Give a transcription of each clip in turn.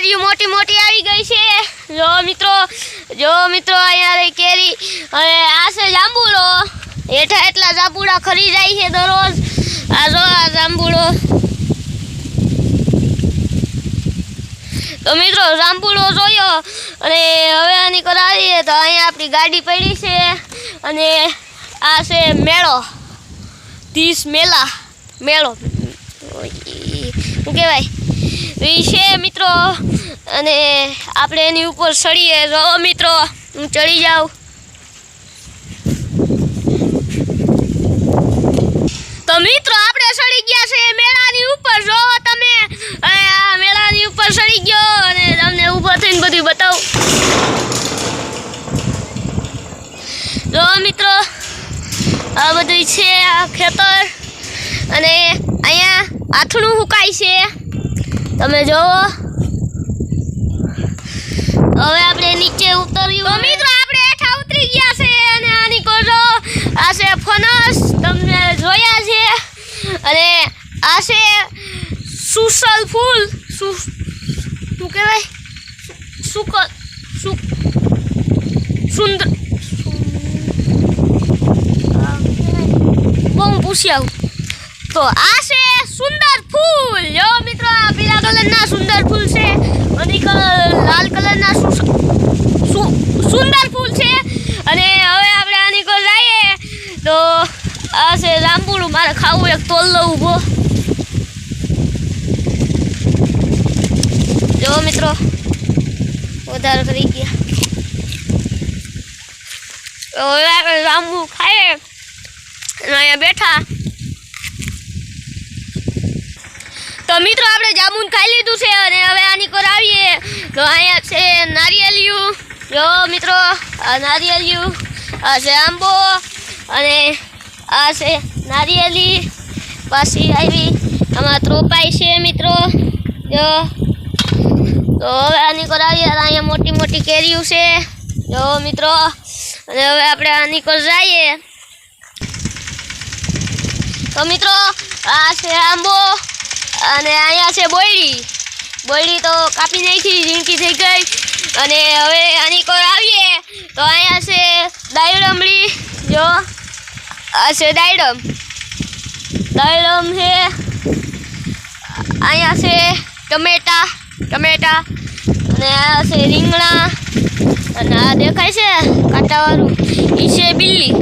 કેરીઓ મોટી મોટી આવી ગઈ છે। જો મિત્રો અહીંયા રહી કેરી અને આ છે જાંબુડો। હેઠા એટલા જાંબુડા ખરી જાય છે દરરોજ। આ જો આ જાંબુડો। તો મિત્રો જાંબુડો જોયો અને હવે આની કરાવીએ તો અહીંયા આપણી ગાડી પડી છે અને આ છે મેળો 30 મેળો શું કહેવાય એ છે મિત્રો। અને આપણે એની ઉપર ચડીએ। જો મિત્રો હું ચડી જાઉં તો મિત્રો આપણે ચડી ગયા છે મેળાની ઉપર। જો તમે આ મેળાની ઉપર ચડી ગયો અને તમને ઊભો થઈને બધું બતાવું। જો મિત્રો આ બધું છે આ ખેતર અને અહીંયા આથણું સુકાય છે તમે જોવો। હવે આપણે નીચે ઉતર્યું તો મિત્રો આપણે હેઠા ઉતરી ગયા છે અને આની કોજો આ છે ફનસ તમને જોયા છે અને આ છે સુસલ ફૂલ શું કહેવાય સુંદર બહુ પૂછી આવું તો આ છે સુંદર ફૂલ। જો મિત્રો આ પીળા કલરના સુંદર ફૂલ છે અને લાલ કલરના સુંદર ફૂલ છે અને હવે આપણે આની કોલ જઈએ તો આ છે જાંબુડું। મારે ખાવું એક તોલ લઉં ઊભો। જો મિત્રો વધારે કરી ગયા હવે આપણે જાંબુ ખાઈએ અને અહીંયા બેઠા તો મિત્રો આપણે જામુન ખાઈ લીધું છે અને હવે આની કોર આવીએ તો અહીંયા છે નારિયેળિયું। જો મિત્રો આ નારિયેળિયું આ છે આંબો અને આ છે નારિયેળી પાછી આવી આમાં ત્રોપાઈ છે મિત્રો। જો તો હવે આની કોર આવીએ અહીંયા મોટી મોટી કેરીઓ છે। જો મિત્રો અને હવે આપણે આની કોર જઈએ તો મિત્રો આ છે આંબો અને અહીંયા છે બોયડી તો કાપી નાખી ઝીણકી થઈ ગઈ અને હવે આની કોર આવીએ તો અહીંયા છે દાયડમડી। જો આ છે દાયડમ છે અહીંયા છે ટમેટા અને આ છે રીંગણા અને આ દેખાય છે કાંટાવાળું એ છે બિલ્લી।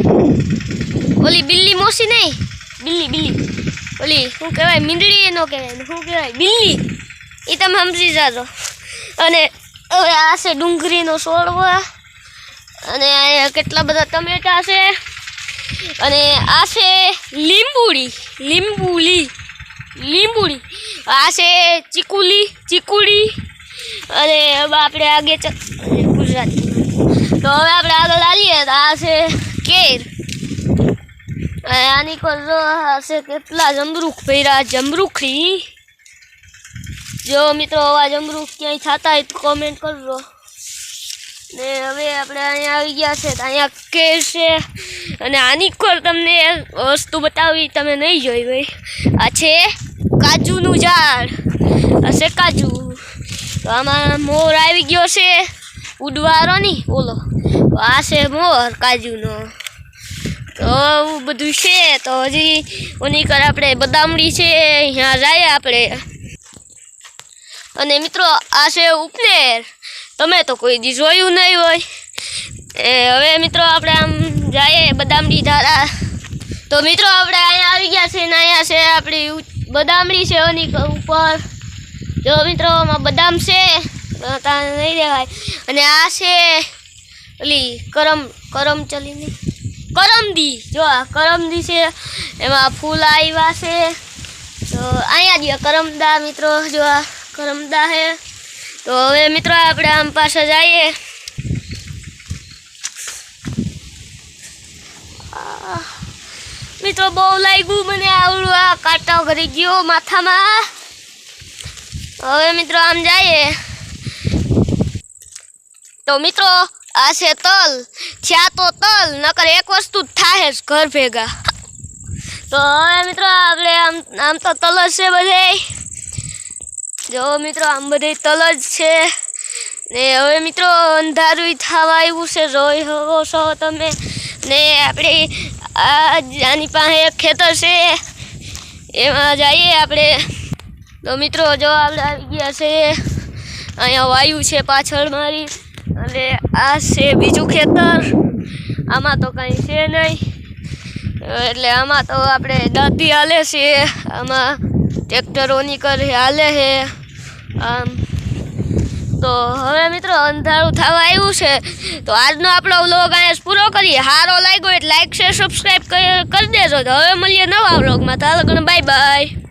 ઓલી બિલ્લી મોસી નહીં બિલ્લી ઓલી શું કહેવાય મીંદડી એનો કહેવાય શું કહેવાય બિલ્લી એ તમે સમજી જાજો। અને હવે આ છે ડુંગળીનો છોડવો અને અહીંયા કેટલા બધા ટમેટા છે અને આ છે લીંબુડી આ છે ચીકુડી અને હવે આપણે આગે ગુજરાતી તો હવે આપણે આગળ ચાલીએ તો આ છે કેર આની કોલો હશે કેટલા જમરૂખ ભર્યા જમરૂખી। જો મિત્રો આવા જમરૂખ ક્યાંય થતા હોય તો કોમેન્ટ કરજો ને હવે આપણે અહીંયા આવી ગયા છે તો અહીંયા કેર છે અને આની કોર તમને વસ્તુ બતાવી તમે નહીં જોઈ ભાઈ આ છે કાજુનું ઝાડ આ છે કાજુ તો આમાં મોર આવી ગયો છે ઉડવારો નહીં બોલો આ છે મોર કાજુનો। તો બધું છે તો હજી ઓની કર આપણે બદામડી છે અહીંયા જાય આપણે અને મિત્રો આ છે ઉપનેર તમે તો કોઈ દી જોયું નહીં હોય। હવે મિત્રો આપણે આમ જઈએ બદામડી ધારા તો મિત્રો આપણે અહીંયા આવી ગયા છે ને અહીંયા છે આપણી બદામડી છે ઓની ઉપર। જો મિત્રો આમાં બદામ છે ત્યાં નહીં દેખાય અને આ છે ઓલી કરમદી જો આ કરમદી છે એમાં ફૂલ આવ્યા છે તો અહીંયા જ કરમદા મિત્રો જો આ કરમદા છે। તો હવે મિત્રો આપણે આમ પાછા જઈએ મિત્રો બહુ લાગ્યું મને આવડું આ કાંટો ઘરી ગયો માથામાં। હવે મિત્રો આમ જઈએ તો મિત્રો આ છે તલ થયા તો તલ નકર એક વસ્તુ જ થાય જ ઘર ભેગા। તો હવે મિત્રો આપણે આમ તો તલ જ છે બધે જો મિત્રો આમ બધી તલ જ છે ને હવે મિત્રો અંધારું થવા આવ્યું છે જોઈ શકો છો તમે ને આપણે આની પાસે એક ખેતર છે એમાં જઈએ આપણે તો મિત્રો જો આપણે આવી ગયા છે અહીંયા વાયુ છે પાછળ મારી અને આ છે બીજું ખેતર આમાં તો કંઈ છે નહીં એટલે આમાં તો આપણે દાંતી હાલે છે આમાં ટ્રેક્ટરોની કરે હાલે છે આમ તો હવે મિત્રો અંધારું થવા આવ્યું છે તો આજનો આપણો વ્લોગ અહીંયા પૂરો કરીએ સારો લાગ્યો એટલે લાઈક શેર સબસ્ક્રાઈબ કરી દેજો તો હવે મળીએ નવા વ્લોગમાં ચાલો બાય બાય